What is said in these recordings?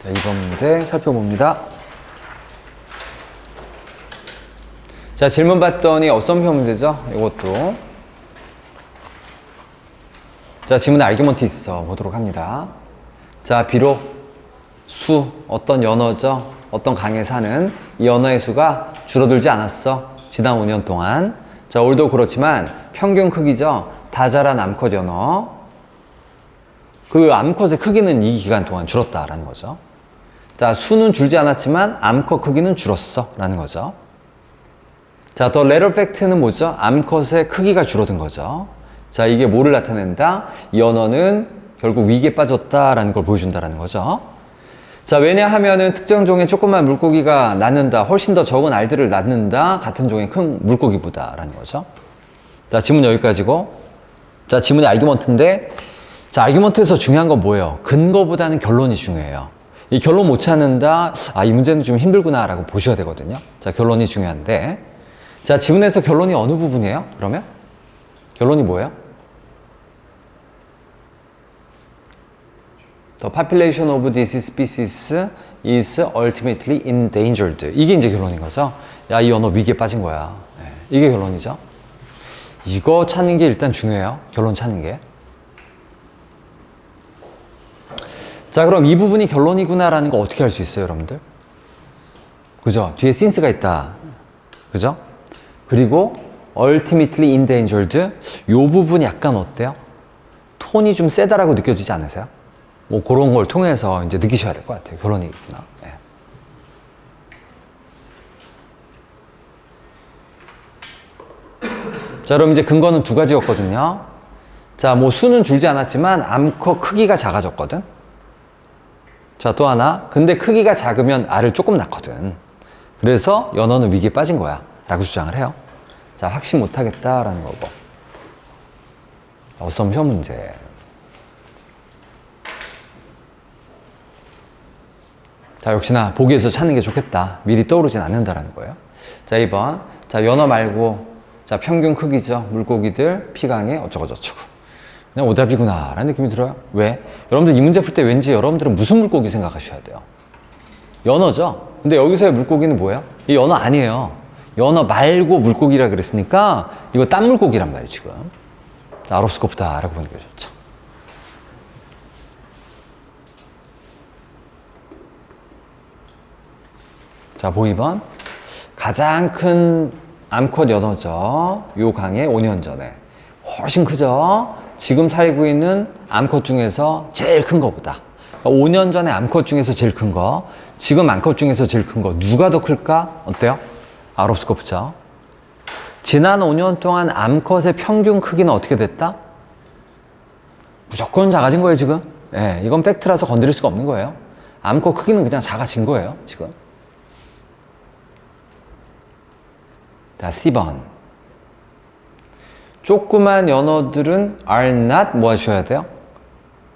자, 이번 문제 살펴봅니다. 자, 질문 봤더니 어썸표 문제죠? 이것도. 자, 지문에 아르규먼트 있어 보도록 합니다. 자, 비록 수, 어떤 연어죠? 어떤 강에 사는 이 연어의 수가 줄어들지 않았어. 지난 5년 동안. 자, 올도 그렇지만 평균 크기죠? 다 자란 암컷 연어. 그 암컷의 크기는 이 기간 동안 줄었다라는 거죠. 자, 수는 줄지 않았지만 암컷 크기는 줄었어 라는 거죠. 자, 더 latter fact는 뭐죠? 암컷의 크기가 줄어든 거죠. 자, 이게 뭐를 나타낸다? 이 연어는 결국 위기에 빠졌다라는 걸 보여준다라는 거죠. 자, 왜냐하면은 특정 종의 조그만 물고기가 낳는다, 훨씬 더 적은 알들을 낳는다, 같은 종의 큰 물고기보다라는 거죠. 자, 지문 여기까지고. 자, 지문이 아르규먼트인데, 자, 아르규먼트에서 중요한 건 뭐예요? 근거보다는 결론이 중요해요. 이 결론 못 찾는다, 아, 이 문제는 좀 힘들구나 라고 보셔야 되거든요. 자, 결론이 중요한데, 자, 지문에서 결론이 어느 부분이에요? 그러면? 결론이 뭐예요? The population of this species is ultimately endangered. 이게 이제 결론인 거죠. 야, 이 연어 위기에 빠진 거야. 네, 이게 결론이죠. 이거 찾는 게 일단 중요해요. 결론 찾는 게. 자, 그럼 이 부분이 결론이구나라는 거 어떻게 알 수 있어요, 여러분들? 그죠? 뒤에 since가 있다. 그죠? 그리고 ultimately endangered. 요 부분이 약간 어때요? 톤이 좀 세다라고 느껴지지 않으세요? 뭐 그런 걸 통해서 이제 느끼셔야 될 것 같아요. 결론이구나. 네. 자, 그럼 이제 근거는 두 가지였거든요. 자, 뭐 수는 줄지 않았지만 암컷 크기가 작아졌거든. 자, 또 하나. 근데 크기가 작으면 알을 조금 낳거든. 그래서 연어는 위기에 빠진 거야 라고 주장을 해요. 자, 확신 못하겠다라는 거고. 어썸표 문제. 자, 역시나 보기에서 찾는 게 좋겠다. 미리 떠오르진 않는다라는 거예요. 자, 2번. 자, 연어 말고, 자, 평균 크기죠. 물고기들, 피강에 어쩌고저쩌고. 그냥 오답이구나 라는 느낌이 들어요. 왜? 여러분들 이 문제 풀 때 왠지 여러분들은 무슨 물고기 생각하셔야 돼요? 연어죠? 근데 여기서의 물고기는 뭐예요? 이 연어 아니에요. 연어 말고 물고기라 그랬으니까 이거 딴 물고기란 말이에요, 지금. 자, 아롭스코프다 라고 보는 게 좋죠. 자, 보기 2번. 가장 큰 암컷 연어죠. 요 강에 5년 전에. 훨씬 크죠? 지금 살고 있는 암컷 중에서 제일 큰 거보다. 그러니까 5년 전에 암컷 중에서 제일 큰 거, 지금 암컷 중에서 제일 큰 거, 누가 더 클까? 어때요? 아롭스코프죠. 지난 5년 동안 암컷의 평균 크기는 어떻게 됐다? 무조건 작아진 거예요, 지금. 예, 이건 팩트라서 건드릴 수가 없는 거예요. 암컷 크기는 그냥 작아진 거예요, 지금. 자, C번. 조그만 연어들은 are not 뭐 하셔야 돼요?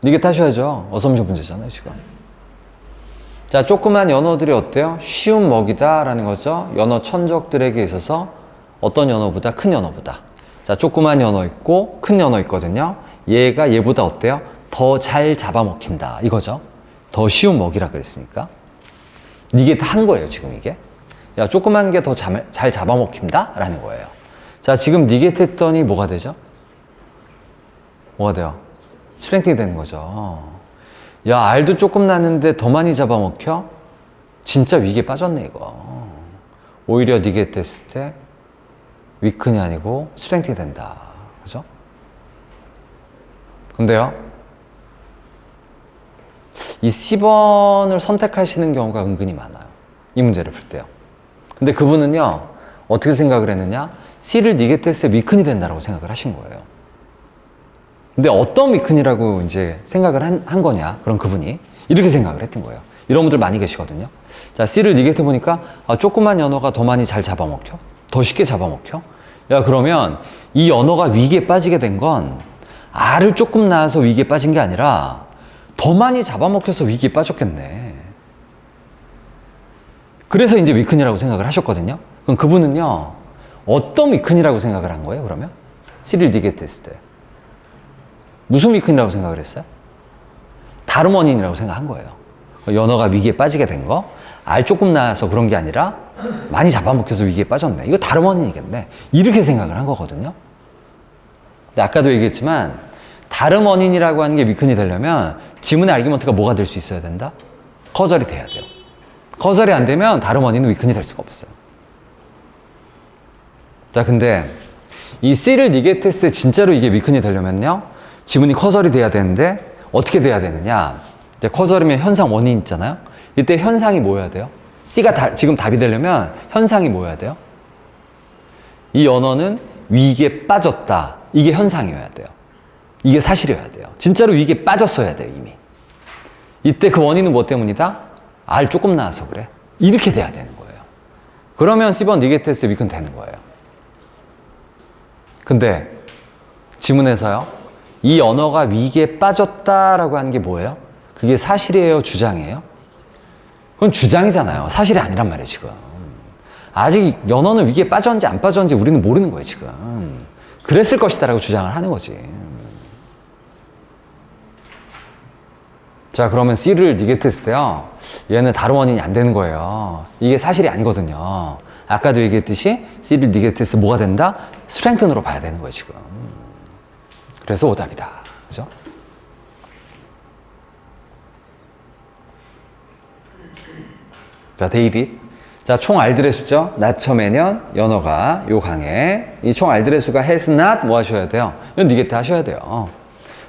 이게 타셔야죠. 어썸션 문제잖아요, 지금. 자, 조그만 연어들이 어때요? 쉬운 먹이다라는 거죠. 연어 천적들에게 있어서 어떤 연어보다 큰 연어보다. 자, 조그만 연어 있고 큰 연어 있거든요. 얘가 얘보다 어때요? 더 잘 잡아먹힌다. 이거죠. 더 쉬운 먹이라 그랬으니까. 이게 다 한 거예요, 지금 이게. 야, 조그만 게 더 잘 잡아먹힌다? 라는 거예요. 자, 지금 니게트 했더니 뭐가 되죠? 뭐가 돼요? 스트렝팅이 되는 거죠. 야, 알도 조금 나는데 더 많이 잡아먹혀? 진짜 위기에 빠졌네, 이거. 오히려 니게트 했을 때 위큰이 아니고 스트렝팅이 된다. 그죠? 근데요, 이 C번을 선택하시는 경우가 은근히 많아요. 이 문제를 풀 때요. 근데 그분은요, 어떻게 생각을 했느냐? C를 니게트 했을 때 위큰이 된다라고 생각을 하신 거예요. 근데 어떤 위큰이라고 이제 생각을 한 거냐? 그럼 그분이 이렇게 생각을 했던 거예요. 이런 분들 많이 계시거든요. 자, C를 니게트 보니까 아, 조그만 연어가 더 많이 잘 잡아먹혀? 더 쉽게 잡아먹혀? 야, 그러면 이 연어가 위기에 빠지게 된 건 알을 조금 낳아서 위기에 빠진 게 아니라 더 많이 잡아먹혀서 위기에 빠졌겠네. 그래서 이제 위큰이라고 생각을 하셨거든요. 그럼 그분은요, 어떤 위큰이라고 생각을 한 거예요, 그러면? C를 니게트 했을 때. 무슨 위큰이라고 생각을 했어요? 다른 원인이라고 생각한 거예요. 연어가 위기에 빠지게 된 거. 알 조금 나서 그런 게 아니라 많이 잡아먹혀서 위기에 빠졌네. 이거 다른 원인이겠네. 이렇게 생각을 한 거거든요. 근데 아까도 얘기했지만 다른 원인이라고 하는 게 위큰이 되려면 지문의 아르기먼트가 뭐가 될 수 있어야 된다? 커절이 돼야 돼요. 커절이 안 되면 다른 원인은 위큰이 될 수가 없어요. 자, 근데 이 C를 니게테스에 진짜로 이게 위큰이 되려면요, 지문이 커절이 돼야 되는데 어떻게 돼야 되느냐? 이제 커절이면 현상 원인 있잖아요. 이때 현상이 뭐여야 돼요? C가 지금 답이 되려면 현상이 뭐여야 돼요? 이 연어는 위기에 빠졌다. 이게 현상이어야 돼요. 이게 사실이어야 돼요. 진짜로 위기에 빠졌어야 돼요, 이미. 이때 그 원인은 뭐 때문이다? 알 조금 나와서 그래. 이렇게 돼야 되는 거예요. 그러면 C번 니게테스에 위큰 되는 거예요. 근데 지문에서요, 이 언어가 위기에 빠졌다라고 하는 게 뭐예요? 그게 사실이에요, 주장이에요? 그건 주장이잖아요. 사실이 아니란 말이에요, 지금. 아직 연어는 위기에 빠졌는지 안 빠졌는지 우리는 모르는 거예요, 지금. 그랬을 것이다라고 주장을 하는 거지. 자, 그러면 C를 니게테스을 때요, 얘는 다른 원인이 안 되는 거예요. 이게 사실이 아니거든요. 아까도 얘기했듯이 C를 니게테스에 뭐가 된다? 스트렝튼으로 봐야 되는 거예요, 지금. 그래서 오답이다. 그죠? 자, 데이빗. 자, 총 알들의 수죠? 낮춰 매년 연어가 요 강에 이 총 알들의 수가 has not 뭐 하셔야 돼요? 이건 니게트 하셔야 돼요.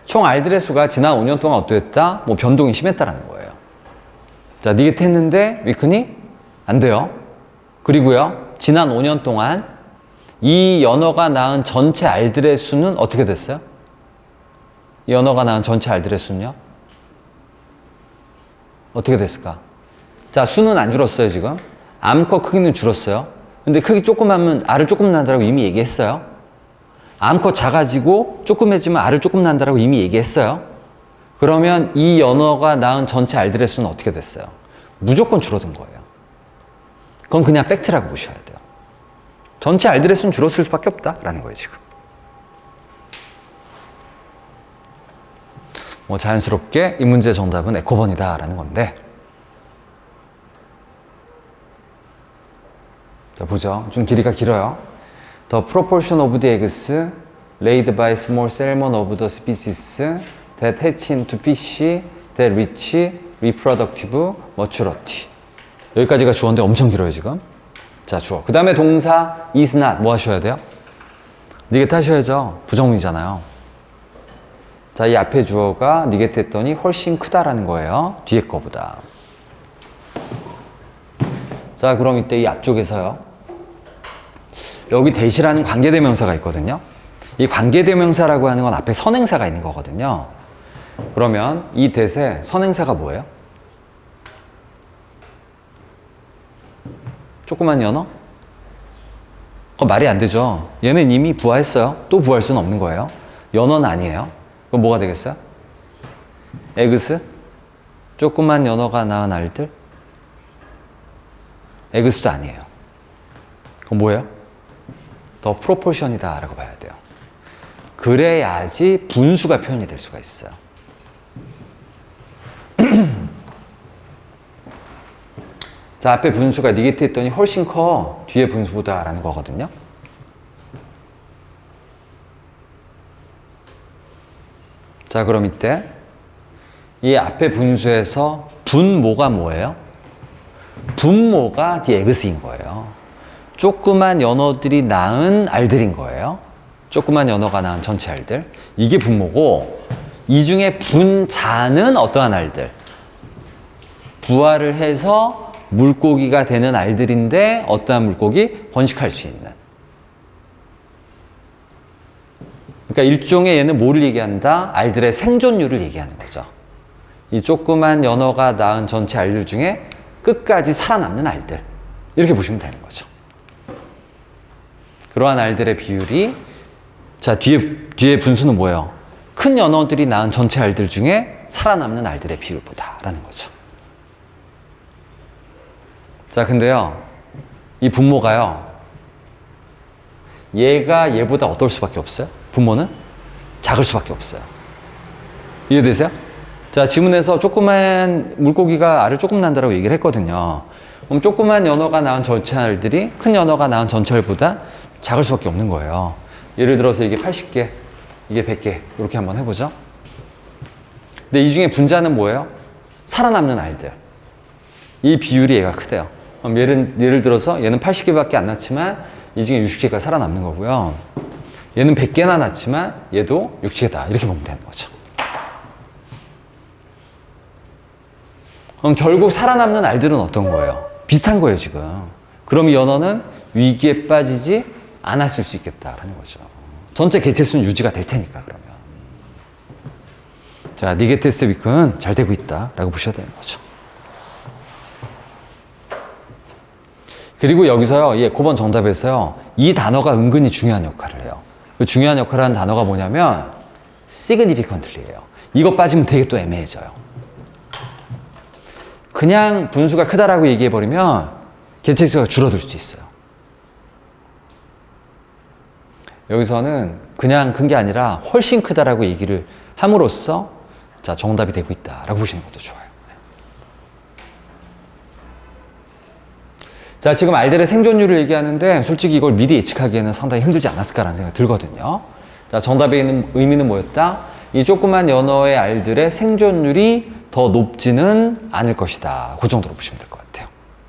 총 알들의 수가 지난 5년 동안 어땠다? 뭐 변동이 심했다라는 거예요. 자, 니게트 했는데 위큰이 안 돼요. 그리고요, 지난 5년 동안 이 연어가 낳은 전체 알들의 수는 어떻게 됐어요? 이 연어가 낳은 전체 알들의 수는요? 어떻게 됐을까? 자, 수는 안 줄었어요, 지금. 암컷 크기는 줄었어요. 근데 크기 조그마하면 알을 조금 낳는다고 이미 얘기했어요. 암컷 작아지고 조그매지면 알을 조금 낳는다고 이미 얘기했어요. 그러면 이 연어가 낳은 전체 알들의 수는 어떻게 됐어요? 무조건 줄어든 거예요. 그건 그냥 팩트라고 보셔야 돼요. 전체 알들의 수는 줄었을 수밖에 없다라는 거예요, 지금. 뭐 자연스럽게 이 문제의 정답은 에코번이다라는 건데, 자, 보죠. 좀 길이가 길어요. The proportion of the eggs laid by small salmon of the species that hatch into fish that reach reproductive maturity. 여기까지가 주어인데 엄청 길어요, 지금. 자, 주어. 그 다음에 동사 is not 뭐 하셔야 돼요? 니게트 하셔야죠. 부정문이잖아요. 자, 이 앞에 주어가 니게트 했더니 훨씬 크다라는 거예요. 뒤에 거보다. 자, 그럼 이때 이 앞쪽에서요, 여기 대시라는 관계대명사가 있거든요. 이 관계대명사라고 하는 건 앞에 선행사가 있는 거거든요. 그러면 이 대세 선행사가 뭐예요? 조그만 연어? 그거 말이 안 되죠. 얘는 이미 부화했어요. 또 부화할 수는 없는 거예요. 연어는 아니에요. 그럼 뭐가 되겠어요? 에그스? 조그만 연어가 낳은 알들? 에그스도 아니에요. 그럼 뭐예요? 더 프로포션이다 라고 봐야 돼요. 그래야지 분수가 표현이 될 수가 있어요. 자, 앞에 분수가 니게트 했더니 훨씬 커. 뒤에 분수보다 라는 거거든요. 자, 그럼 이때 이 앞에 분수에서 분모가 뭐예요? 분모가 the eggs인 거예요. 조그만 연어들이 낳은 알들인 거예요. 조그만 연어가 낳은 전체 알들. 이게 분모고, 이 중에 분자는 어떠한 알들? 부화를 해서 물고기가 되는 알들인데 어떠한 물고기? 번식할 수 있는. 그러니까 일종의 얘는 뭐를 얘기한다? 알들의 생존율을 얘기하는 거죠. 이 조그만 연어가 낳은 전체 알들 중에 끝까지 살아남는 알들. 이렇게 보시면 되는 거죠. 그러한 알들의 비율이, 자, 뒤에 분수는 뭐예요? 큰 연어들이 낳은 전체 알들 중에 살아남는 알들의 비율보다 라는 거죠. 자, 근데요, 이 분모가요, 얘가 얘보다 어떨 수밖에 없어요? 분모는 작을 수밖에 없어요. 이해되세요? 자, 지문에서 조그만 물고기가 알을 조금 낳는다고 얘기를 했거든요. 그럼 조그만 연어가 낳은 전체 알들이 큰 연어가 낳은 전체 알보다 작을 수밖에 없는 거예요. 예를 들어서 이게 80개, 이게 100개 이렇게 한번 해보죠. 근데 이 중에 분자는 뭐예요? 살아남는 알들. 이 비율이 얘가 크대요. 그럼 예를 들어서 얘는 80개밖에 안 낳지만 이 중에 60개가 살아남는 거고요. 얘는 100개나 낳지만 얘도 60개다. 이렇게 보면 되는 거죠. 그럼 결국 살아남는 알들은 어떤 거예요? 비슷한 거예요, 지금. 그럼 이 연어는 위기에 빠지지 않았을 수 있겠다라는 거죠. 전체 개체수는 유지가 될 테니까, 그러면. 자, 니게테스 위크는 잘 되고 있다라고 보셔야 되는 거죠. 그리고 여기서요, 예, 9번 정답에서요, 이 단어가 은근히 중요한 역할을 해요. 그 중요한 역할을 하는 단어가 뭐냐면, significantly예요. 이거 빠지면 되게 또 애매해져요. 그냥 분수가 크다라고 얘기해버리면 개체수가 줄어들 수도 있어요. 여기서는 그냥 큰 게 아니라 훨씬 크다라고 얘기를 함으로써 자, 정답이 되고 있다라고 보시는 것도 좋아요. 자, 지금 알들의 생존율을 얘기하는데 솔직히 이걸 미리 예측하기에는 상당히 힘들지 않았을까라는 생각이 들거든요. 자, 정답에 있는 의미는 뭐였다? 이 조그만 연어의 알들의 생존율이 더 높지는 않을 것이다. 그 정도로 보시면 될 것 같아요.